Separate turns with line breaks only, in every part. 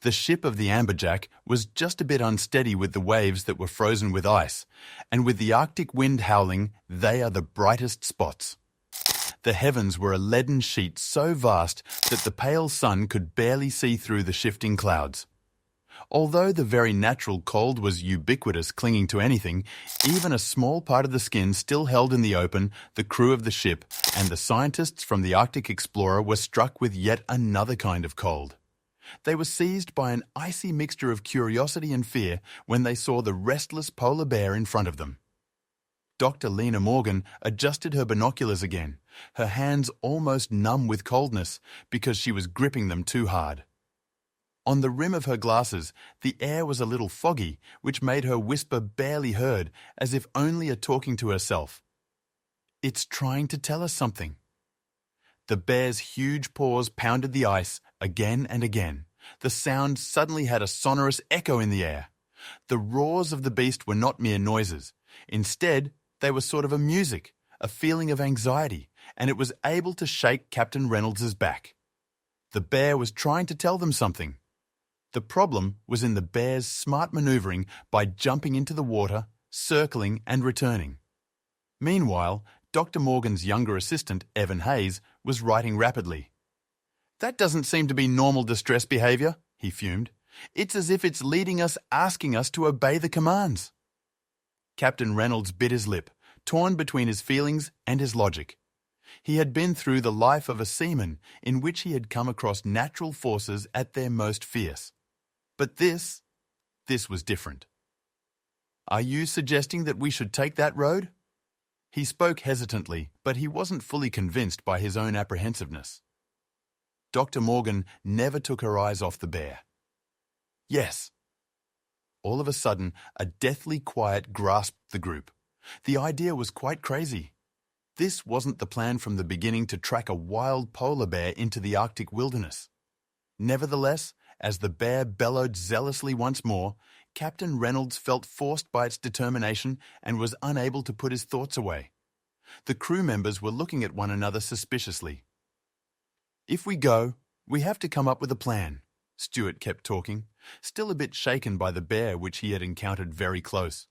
The ship of the Amberjack was just a bit unsteady with the waves that were frozen with ice, and with the Arctic wind howling, they are the brightest spots. The heavens were a leaden sheet so vast that the pale sun could barely see through the shifting clouds. Although the very natural cold was ubiquitous, clinging to anything, even a small part of the skin still held in the open the crew of the ship, and the scientists from the Arctic Explorer were struck with yet another kind of cold. They were seized by an icy mixture of curiosity and fear when they saw the restless polar bear in front of them. Dr. Lena Morgan adjusted her binoculars again, her hands almost numb with coldness because she was gripping them too hard. On the rim of her glasses, the air was a little foggy, which made her whisper barely heard, as if only a talking to herself. "It's trying to tell us something." The bear's huge paws pounded the ice again and again. The sound suddenly had a sonorous echo in the air. The roars of the beast were not mere noises. Instead, they were sort of a music, a feeling of anxiety, and it was able to shake Captain Reynolds's back. The bear was trying to tell them something. The problem was in the bear's smart maneuvering by jumping into the water, circling and returning. Meanwhile, Dr. Morgan's younger assistant, Evan Hayes, was writing rapidly. "That doesn't seem to be normal distress behavior," he fumed. "It's as if it's leading us, asking us to obey the commands." Captain Reynolds bit his lip, torn between his feelings and his logic. He had been through the life of a seaman in which he had come across natural forces at their most fierce. But this was different. "Are you suggesting that we should take that road?" He spoke hesitantly, but he wasn't fully convinced by his own apprehensiveness. Dr. Morgan never took her eyes off the bear. "Yes." All of a sudden, a deathly quiet grasped the group. The idea was quite crazy. This wasn't the plan from the beginning to track a wild polar bear into the Arctic wilderness. Nevertheless, as the bear bellowed zealously once more, Captain Reynolds felt forced by its determination and was unable to put his thoughts away. The crew members were looking at one another suspiciously. "If we go, we have to come up with a plan," Stuart kept talking, still a bit shaken by the bear which he had encountered very close.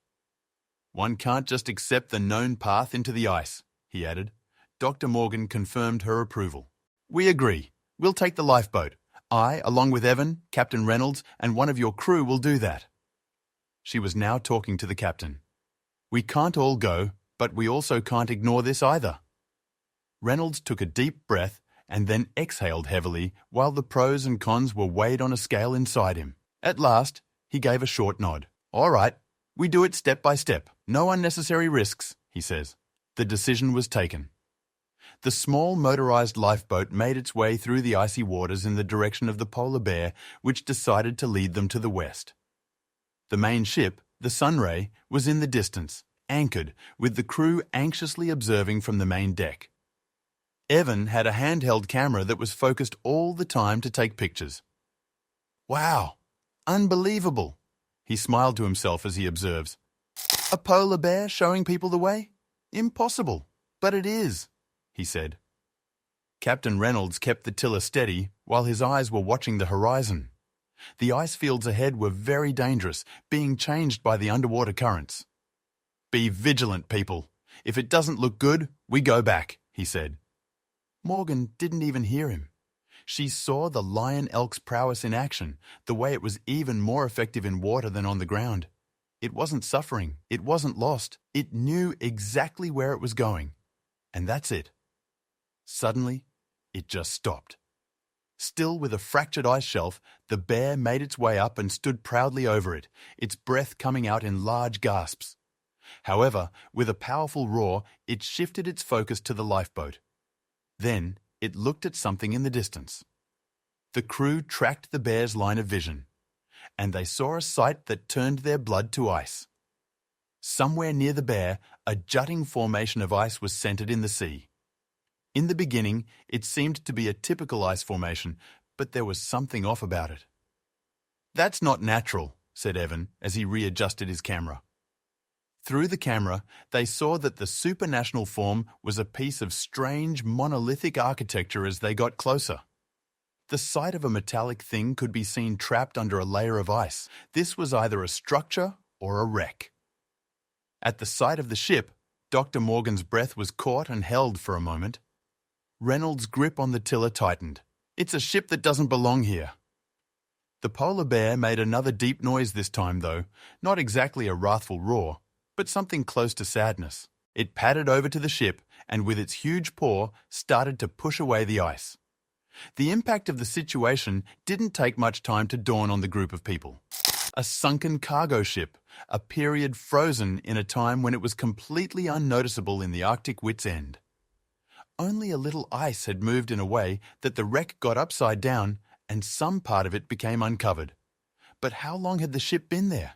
"One can't just accept the known path into the ice," he added. Dr. Morgan confirmed her approval. "We agree. We'll take the lifeboat. I, along with Evan, Captain Reynolds, and one of your crew will do that." She was now talking to the captain. "We can't all go, but we also can't ignore this either." Reynolds took a deep breath and then exhaled heavily while the pros and cons were weighed on a scale inside him. At last, he gave a short nod. "All right, we do it step by step. No unnecessary risks," he says. The decision was taken. The small motorized lifeboat made its way through the icy waters in the direction of the polar bear, which decided to lead them to the west. The main ship, the Sunray, was in the distance, anchored, with the crew anxiously observing from the main deck. Evan had a handheld camera that was focused all the time to take pictures. "Wow! Unbelievable!" he smiled to himself as he observes. "A polar bear showing people the way? Impossible, but it is," he said. Captain Reynolds kept the tiller steady while his eyes were watching the horizon. The ice fields ahead were very dangerous, being changed by the underwater currents. "Be vigilant, people. If it doesn't look good, we go back," he said. Morgan didn't even hear him. She saw the lion elk's prowess in action, the way it was even more effective in water than on the ground. It wasn't suffering, it wasn't lost, it knew exactly where it was going. And that's it. Suddenly, it just stopped. Still with a fractured ice shelf, the bear made its way up and stood proudly over it, its breath coming out in large gasps. However, with a powerful roar, it shifted its focus to the lifeboat. Then, it looked at something in the distance. The crew tracked the bear's line of vision, and they saw a sight that turned their blood to ice. Somewhere near the bear, a jutting formation of ice was centered in the sea. In the beginning, it seemed to be a typical ice formation, but there was something off about it. "That's not natural," said Evan as he readjusted his camera. Through the camera, they saw that the supranational form was a piece of strange monolithic architecture as they got closer. The sight of a metallic thing could be seen trapped under a layer of ice. This was either a structure or a wreck. At the sight of the ship, Dr. Morgan's breath was caught and held for a moment. Reynolds' grip on the tiller tightened. It's a ship that doesn't belong here. The polar bear made another deep noise this time, though, not exactly a wrathful roar, but something close to sadness. It padded over to the ship and with its huge paw started to push away the ice. The impact of the situation didn't take much time to dawn on the group of people. A sunken cargo ship, a period frozen in a time when it was completely unnoticeable in the Arctic wit's end. Only a little ice had moved in a way that the wreck got upside down and some part of it became uncovered. But how long had the ship been there?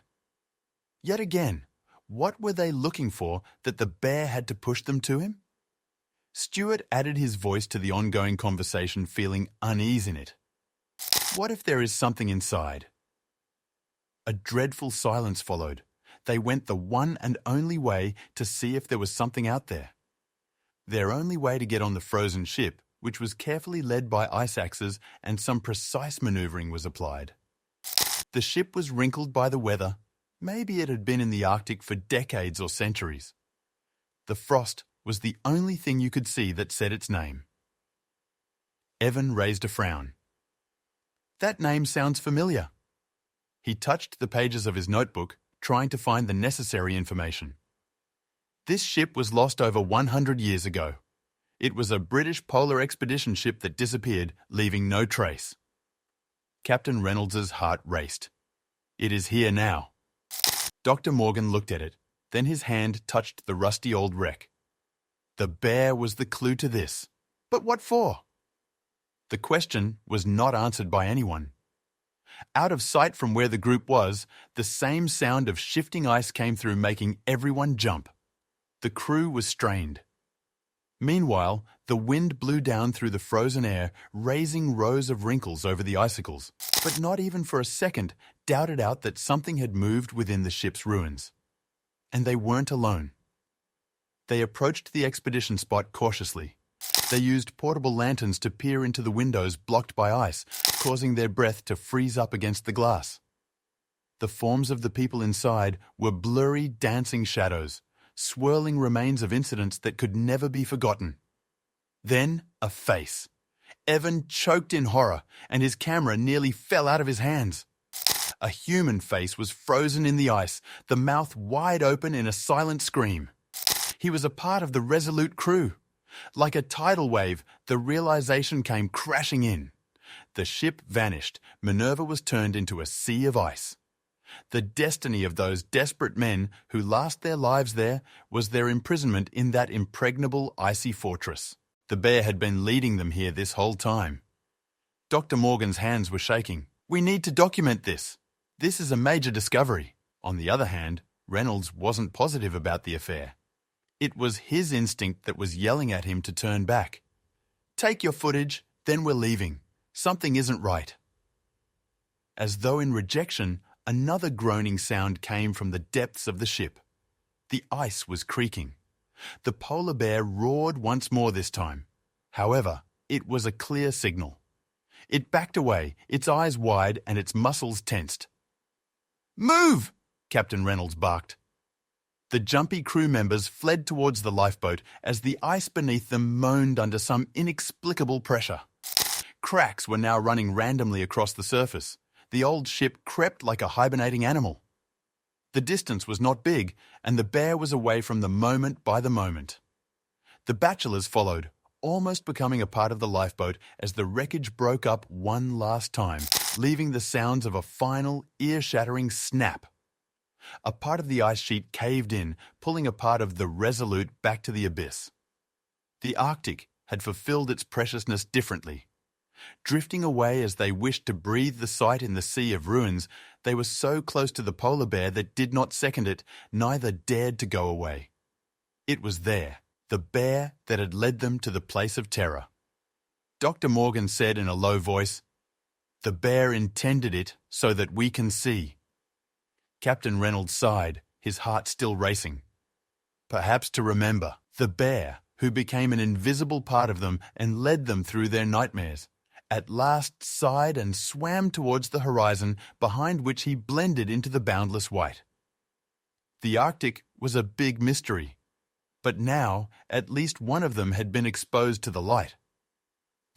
Yet again, what were they looking for that the bear had to push them to him? Stuart added his voice to the ongoing conversation, feeling unease in it. What if there is something inside? A dreadful silence followed. They went the one and only way to see if there was something out there. Their only way to get on the frozen ship, which was carefully led by ice axes and some precise maneuvering was applied. The ship was wrinkled by the weather. Maybe it had been in the Arctic for decades or centuries. The frost was the only thing you could see that said its name. Evan raised a frown. That name sounds familiar. He touched the pages of his notebook, trying to find the necessary information. This ship was lost over 100 years ago. It was a British polar expedition ship that disappeared, leaving no trace. Captain Reynolds's heart raced. It is here now. Dr. Morgan looked at it, then his hand touched the rusty old wreck. The bear was the clue to this. But what for? The question was not answered by anyone. Out of sight from where the group was, the same sound of shifting ice came through, making everyone jump. The crew was strained. Meanwhile, the wind blew down through the frozen air, raising rows of wrinkles over the icicles, but not even for a second doubted out that something had moved within the ship's ruins. And they weren't alone. They approached the expedition spot cautiously. They used portable lanterns to peer into the windows blocked by ice, causing their breath to freeze up against the glass. The forms of the people inside were blurry, dancing shadows, swirling remains of incidents that could never be forgotten. Then, a face. Evan choked in horror, and his camera nearly fell out of his hands. A human face was frozen in the ice, the mouth wide open in a silent scream. He was a part of the Resolute crew. Like a tidal wave, the realization came crashing in. The ship vanished. Minerva was turned into a sea of ice. The destiny of those desperate men who lost their lives there was their imprisonment in that impregnable icy fortress. The bear had been leading them here this whole time. Dr. Morgan's hands were shaking. We need to document this. This is a major discovery. On the other hand, Reynolds wasn't positive about the affair. It was his instinct that was yelling at him to turn back. Take your footage, then we're leaving. Something isn't right. As though in rejection, another groaning sound came from the depths of the ship. The ice was creaking. The polar bear roared once more this time. However, it was a clear signal. It backed away, its eyes wide and its muscles tensed. Move! Captain Reynolds barked. The jumpy crew members fled towards the lifeboat as the ice beneath them moaned under some inexplicable pressure. Cracks were now running randomly across the surface. The old ship crept like a hibernating animal. The distance was not big, and the bear was away from them moment by the moment. The bachelors followed, almost becoming a part of the lifeboat as the wreckage broke up one last time, leaving the sounds of a final, ear-shattering snap. A part of the ice sheet caved in, pulling a part of the Resolute back to the abyss. The Arctic had fulfilled its preciousness differently. Drifting away as they wished to breathe the sight in the sea of ruins, they were so close to the polar bear that did not second it, neither dared to go away. It was there, the bear that had led them to the place of terror. Dr. Morgan said in a low voice, "The bear intended it so that we can see." Captain Reynolds sighed, his heart still racing. Perhaps to remember, the bear, who became an invisible part of them and led them through their nightmares. at last sighed and swam towards the horizon behind which he blended into the boundless white. The Arctic was a big mystery, but now at least one of them had been exposed to the light.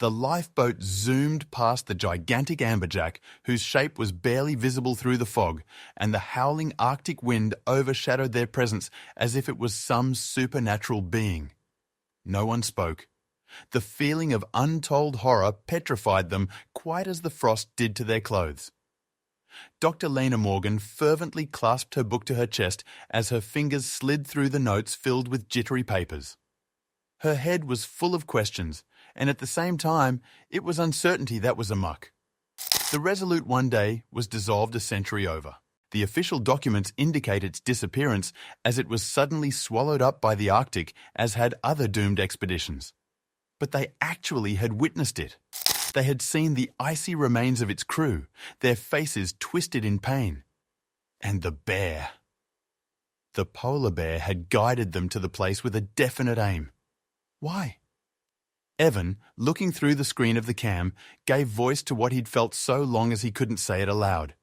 The lifeboat zoomed past the gigantic amberjack, whose shape was barely visible through the fog, and the howling Arctic wind overshadowed their presence as if it was some supernatural being. No one spoke. The feeling of untold horror petrified them quite as the frost did to their clothes. Dr. Lena Morgan fervently clasped her book to her chest as her fingers slid through the notes filled with jittery papers. Her head was full of questions, and at the same time, it was uncertainty that was amuck. The Resolute one day was dissolved a century over. The official documents indicate its disappearance as it was suddenly swallowed up by the Arctic, as had other doomed expeditions. But they actually had witnessed it. They had seen the icy remains of its crew, their faces twisted in pain. And the bear. The polar bear had guided them to the place with a definite aim. Why? Evan, looking through the screen of the cam, gave voice to what he'd felt so long as he couldn't say it aloud.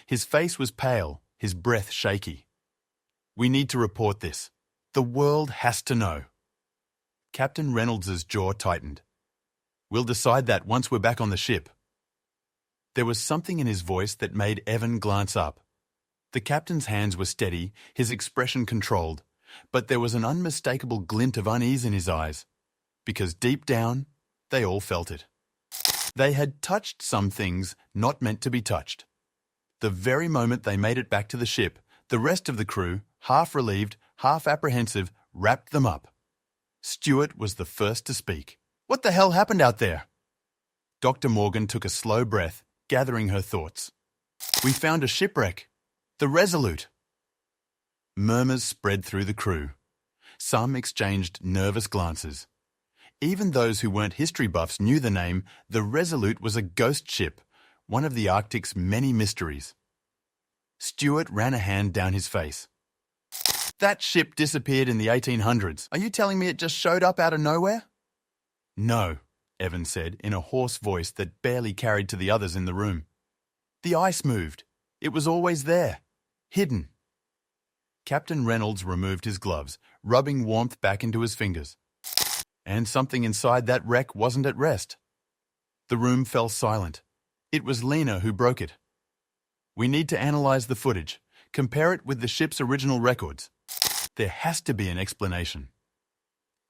His face was pale, his breath shaky. "We need to report this. The world has to know." Captain Reynolds's jaw tightened. "We'll decide that once we're back on the ship." There was something in his voice that made Evan glance up. The captain's hands were steady, his expression controlled, but there was an unmistakable glint of unease in his eyes, because deep down, they all felt it. They had touched some things not meant to be touched. The very moment they made it back to the ship, the rest of the crew, half relieved, half apprehensive, wrapped them up. Stuart was the first to speak. "What the hell happened out there?" Dr. Morgan took a slow breath, gathering her thoughts. "We found a shipwreck. The Resolute." Murmurs spread through the crew. Some exchanged nervous glances. Even those who weren't history buffs knew the name. The Resolute was a ghost ship, one of the Arctic's many mysteries. Stuart ran a hand down his face. "That ship disappeared in the 1800s. Are you telling me it just showed up out of nowhere?" "No," Evan said in a hoarse voice that barely carried to the others in the room. "The ice moved. It was always there. Hidden." Captain Reynolds removed his gloves, rubbing warmth back into his fingers. And something inside that wreck wasn't at rest. The room fell silent. It was Lena who broke it. "We need to analyze the footage, compare it with the ship's original records. There has to be an explanation."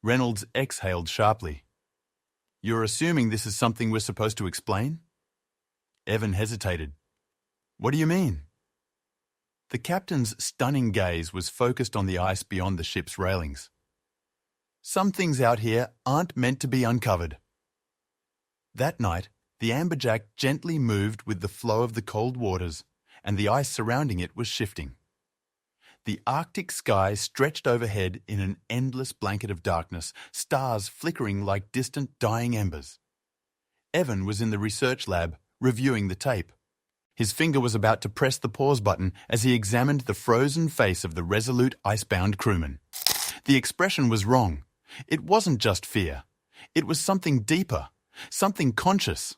Reynolds exhaled sharply. "You're assuming this is something we're supposed to explain?" Evan hesitated. "What do you mean?" The captain's stunning gaze was focused on the ice beyond the ship's railings. "Some things out here aren't meant to be uncovered." That night, the amberjack gently moved with the flow of the cold waters, and the ice surrounding it was shifting. The Arctic sky stretched overhead in an endless blanket of darkness, stars flickering like distant dying embers. Evan was in the research lab, reviewing the tape. His finger was about to press the pause button as he examined the frozen face of the Resolute icebound crewman. The expression was wrong. It wasn't just fear. It was something deeper, something conscious.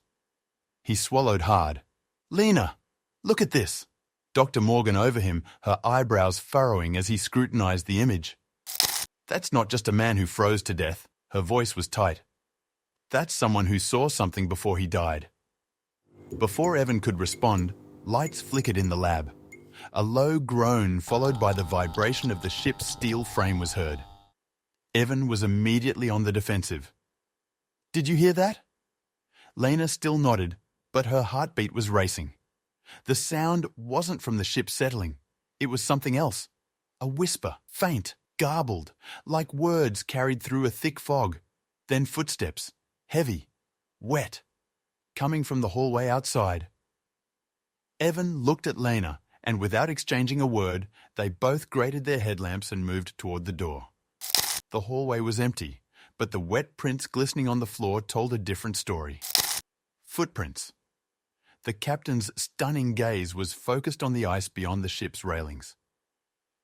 He swallowed hard. "Lena, look at this." Dr. Morgan over him, her eyebrows furrowing as he scrutinized the image. "That's not just a man who froze to death." Her voice was tight. "That's someone who saw something before he died." Before Evan could respond, lights flickered in the lab. A low groan followed by the vibration of the ship's steel frame was heard. Evan was immediately on the defensive. "Did you hear that?" Lena still nodded, but her heartbeat was racing. The sound wasn't from the ship settling. It was something else. A whisper, faint, garbled, like words carried through a thick fog. Then footsteps, heavy, wet, coming from the hallway outside. Evan looked at Lena, and without exchanging a word, they both grated their headlamps and moved toward the door. The hallway was empty, but the wet prints glistening on the floor told a different story. Footprints. The captain's stunning gaze was focused on the ice beyond the ship's railings.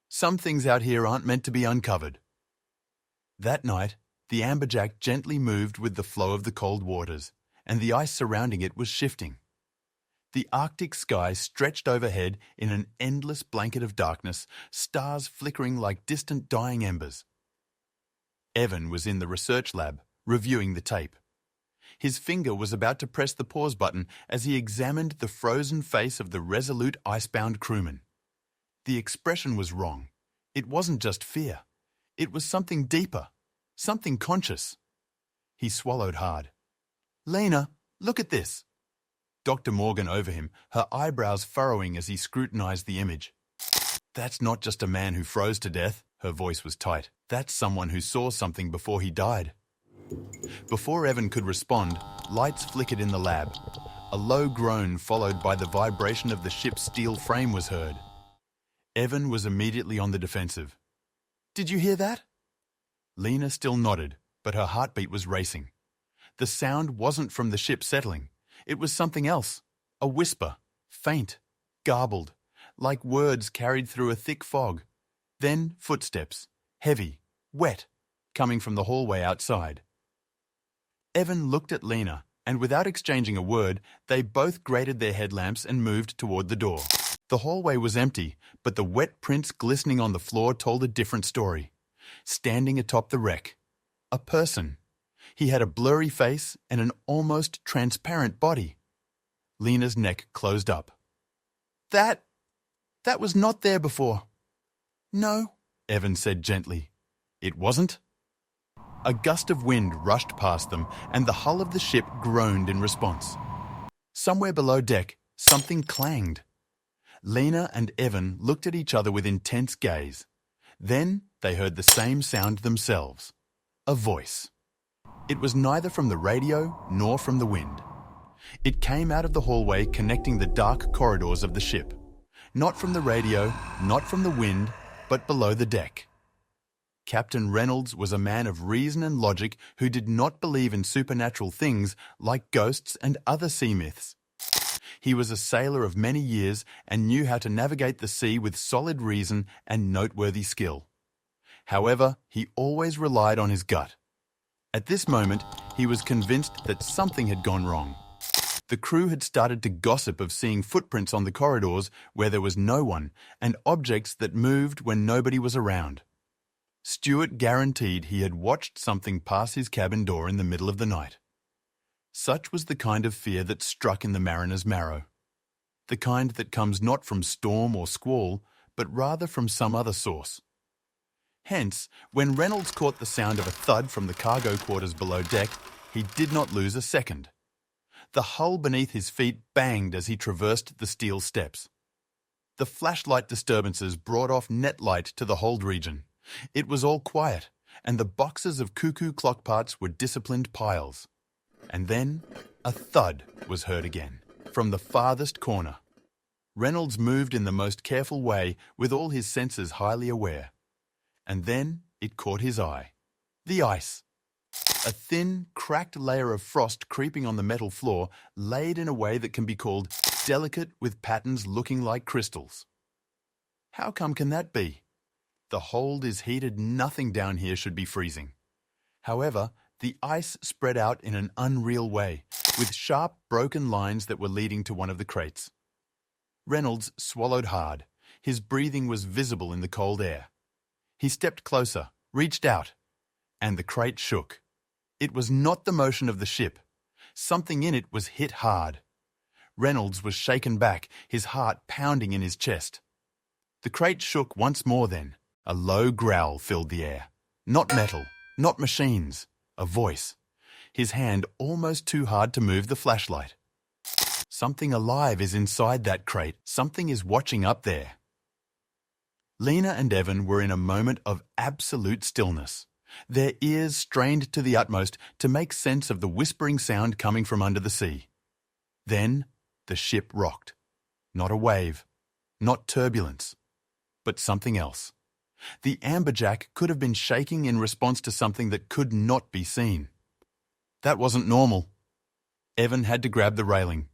"Some things out here aren't meant to be uncovered." That night, the amberjack gently moved with the flow of the cold waters, and the ice surrounding it was shifting. The Arctic sky stretched overhead in an endless blanket of darkness, stars flickering like distant dying embers. Evan was in the research lab, reviewing the tape. His finger was about to press the pause button as he examined the frozen face of the Resolute icebound crewman. The expression was wrong. It wasn't just fear. It was something deeper, something conscious. He swallowed hard. "Lena, look at this." Dr. Morgan over him, her eyebrows furrowing as he scrutinized the image. "That's not just a man who froze to death," her voice was tight. "That's someone who saw something before he died." Before Evan could respond, lights flickered in the lab. A low groan followed by the vibration of the ship's steel frame was heard. Evan was immediately on the defensive. "Did you hear that?" Lena still nodded, but her heartbeat was racing. The sound wasn't from the ship settling. It was something else, a whisper, faint, garbled, like words carried through a thick fog. Then footsteps, heavy, wet, coming from the hallway outside. Evan looked at Lena, and without exchanging a word, they both grated their headlamps and moved toward the door. The hallway was empty, but the wet prints glistening on the floor told a different story. Standing atop the wreck, a person. He had a blurry face and an almost transparent body. Lena's neck closed up. That was not there before." "No," Evan said gently. "It wasn't?" A gust of wind rushed past them, and the hull of the ship groaned in response. Somewhere below deck, something clanged. Lena and Evan looked at each other with intense gaze. Then they heard the same sound themselves. A voice. It was neither from the radio nor from the wind. It came out of the hallway connecting the dark corridors of the ship. Not from the radio, not from the wind, but below the deck. Captain Reynolds was a man of reason and logic who did not believe in supernatural things like ghosts and other sea myths. He was a sailor of many years and knew how to navigate the sea with solid reason and noteworthy skill. However, he always relied on his gut. At this moment, he was convinced that something had gone wrong. The crew had started to gossip of seeing footprints on the corridors where there was no one and objects that moved when nobody was around. Stuart guaranteed he had watched something pass his cabin door in the middle of the night. Such was the kind of fear that struck in the mariner's marrow. The kind that comes not from storm or squall, but rather from some other source. Hence, when Reynolds caught the sound of a thud from the cargo quarters below deck, he did not lose a second. The hull beneath his feet banged as he traversed the steel steps. The flashlight disturbances brought off net light to the hold region. It was all quiet, and the boxes of cuckoo clock parts were disciplined piles. And then a thud was heard again, from the farthest corner. Reynolds moved in the most careful way, with all his senses highly aware. And then it caught his eye. The ice. A thin, cracked layer of frost creeping on the metal floor, laid in a way that can be called delicate with patterns looking like crystals. How come can that be? The hold is heated, nothing down here should be freezing. However, the ice spread out in an unreal way, with sharp, broken lines that were leading to one of the crates. Reynolds swallowed hard. His breathing was visible in the cold air. He stepped closer, reached out, and the crate shook. It was not the motion of the ship. Something in it was hit hard. Reynolds was shaken back, his heart pounding in his chest. The crate shook once more then. A low growl filled the air. Not metal, not machines, a voice. His hand almost too hard to move the flashlight. Something alive is inside that crate. Something is watching up there. Lena and Evan were in a moment of absolute stillness, their ears strained to the utmost to make sense of the whispering sound coming from under the sea. Then the ship rocked. Not a wave, not turbulence, but something else. The amberjack could have been shaking in response to something that could not be seen. That wasn't normal. Evan had to grab the railing.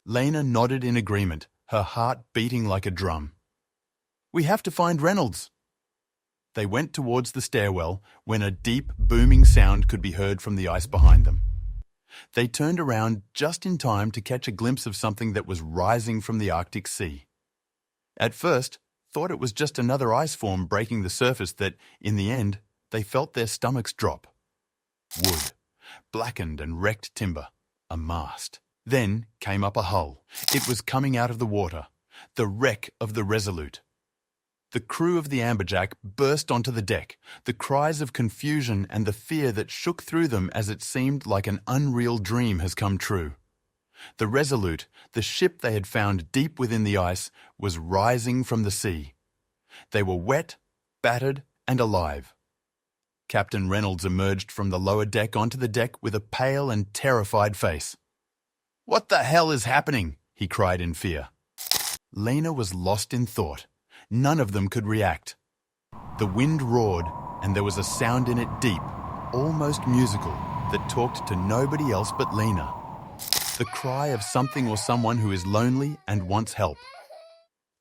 Lena nodded in agreement, her heart beating like a drum. "We have to find Reynolds." They went towards the stairwell when a deep, booming sound could be heard from the ice behind them. They turned around just in time to catch a glimpse of something that was rising from the Arctic Sea. At first, thought it was just another ice form breaking the surface that, in the end, they felt their stomachs drop. Wood, blackened and wrecked timber, a mast. Then came up a hull. It was coming out of the water, the wreck of the Resolute. The crew of the Amberjack burst onto the deck, the cries of confusion and the fear that shook through them as it seemed like an unreal dream has come true. The Resolute, the ship they had found deep within the ice, was rising from the sea. They were wet, battered, and alive. Captain Reynolds emerged from the lower deck onto the deck with a pale and terrified face. "What the hell is happening?" he cried in fear. Lena was lost in thought. None of them could react. The wind roared, and there was a sound in it deep, almost musical, that talked to nobody else but Lena. The cry of something or someone who is lonely and wants help.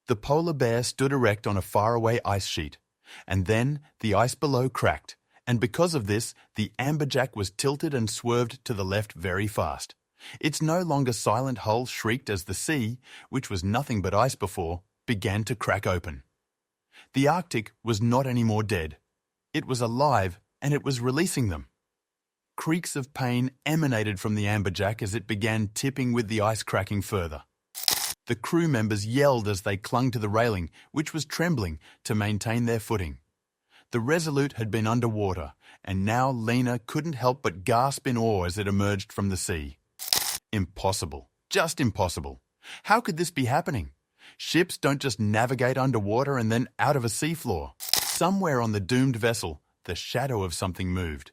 The polar bear stood erect on a faraway ice sheet, and then the ice below cracked, and because of this, the Amberjack was tilted and swerved to the left very fast. Its no longer silent hull shrieked as the sea, which was nothing but ice before, began to crack open. The Arctic was not any more dead. It was alive, and it was releasing them. Creaks of pain emanated from the Amberjack as it began tipping with the ice cracking further. The crew members yelled as they clung to the railing, which was trembling, to maintain their footing. The Resolute had been underwater, and now Lena couldn't help but gasp in awe as it emerged from the sea. Impossible. Just impossible. How could this be happening? Ships don't just navigate underwater and then out of a seafloor. Somewhere on the doomed vessel, the shadow of something moved.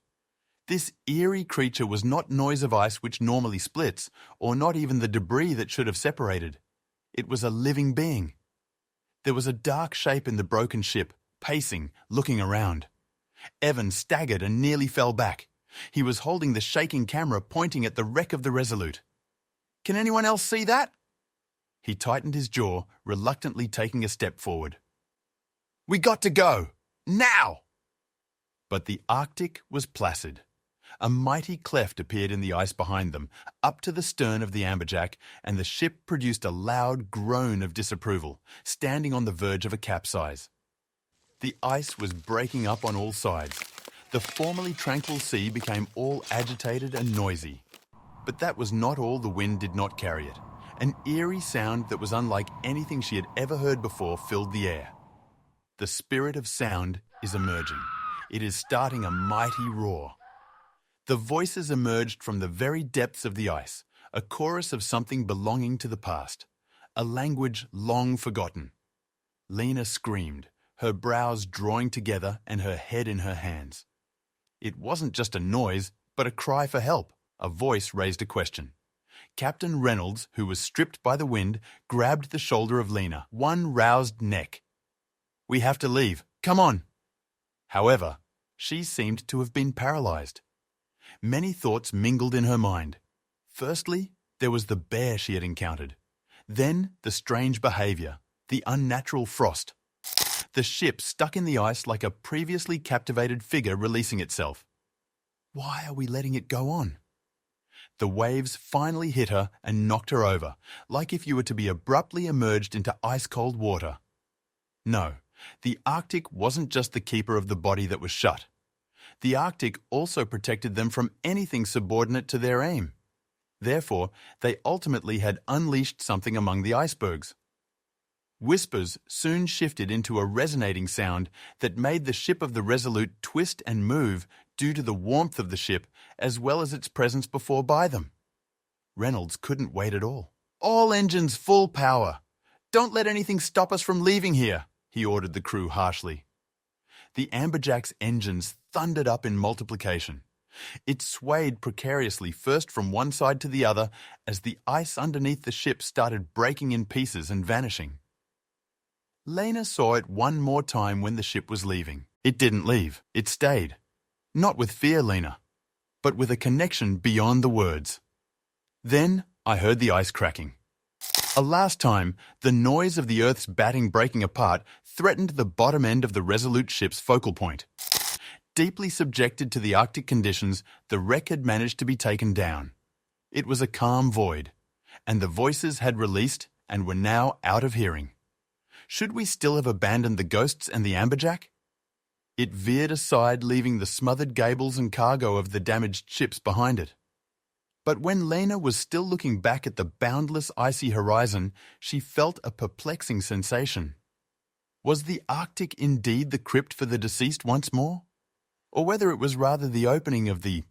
This eerie creature was not noise of ice which normally splits, or not even the debris that should have separated. It was a living being. There was a dark shape in the broken ship, pacing, looking around. Evan staggered and nearly fell back. He was holding the shaking camera pointing at the wreck of the Resolute. "Can anyone else see that?" He tightened his jaw, reluctantly taking a step forward. "We got to go! Now!" But the Arctic was placid. A mighty cleft appeared in the ice behind them, up to the stern of the Amberjack, and the ship produced a loud groan of disapproval, standing on the verge of a capsize. The ice was breaking up on all sides. The formerly tranquil sea became all agitated and noisy. But that was not all. The wind did not carry it. An eerie sound that was unlike anything she had ever heard before filled the air. The spirit of sound is emerging. It is starting a mighty roar. The voices emerged from the very depths of the ice, a chorus of something belonging to the past, a language long forgotten. Lena screamed, her brows drawing together and her head in her hands. It wasn't just a noise, but a cry for help. A voice raised a question. Captain Reynolds, who was stripped by the wind, grabbed the shoulder of Lena, one roused neck. "We have to leave. Come on." However, she seemed to have been paralyzed. Many thoughts mingled in her mind. Firstly, there was the bear she had encountered. Then the strange behavior, the unnatural frost. The ship stuck in the ice like a previously captivated figure releasing itself. Why are we letting it go on? The waves finally hit her and knocked her over, like if you were to be abruptly emerged into ice-cold water. No, the Arctic wasn't just the keeper of the body that was shut. The Arctic also protected them from anything subordinate to their aim. Therefore, they ultimately had unleashed something among the icebergs. Whispers soon shifted into a resonating sound that made the ship of the Resolute twist and move due to the warmth of the ship as well as its presence before by them. Reynolds couldn't wait at all. "All engines full power! Don't let anything stop us from leaving here," he ordered the crew harshly. The Amberjack's engines thundered up in multiplication. It swayed precariously first from one side to the other as the ice underneath the ship started breaking in pieces and vanishing. Lena saw it one more time when the ship was leaving. It didn't leave. It stayed. Not with fear, Lena, but with a connection beyond the words. Then I heard the ice cracking. A last time, the noise of the Earth's batting breaking apart threatened the bottom end of the Resolute ship's focal point. Deeply subjected to the Arctic conditions, the wreck had managed to be taken down. It was a calm void, and the voices had released and were now out of hearing. Should we still have abandoned the ghosts and the amberjack? It veered aside, leaving the smothered gables and cargo of the damaged ships behind it. But when Lena was still looking back at the boundless icy horizon, she felt a perplexing sensation. Was the Arctic indeed the crypt for the deceased once more? Or whether it was rather the opening of the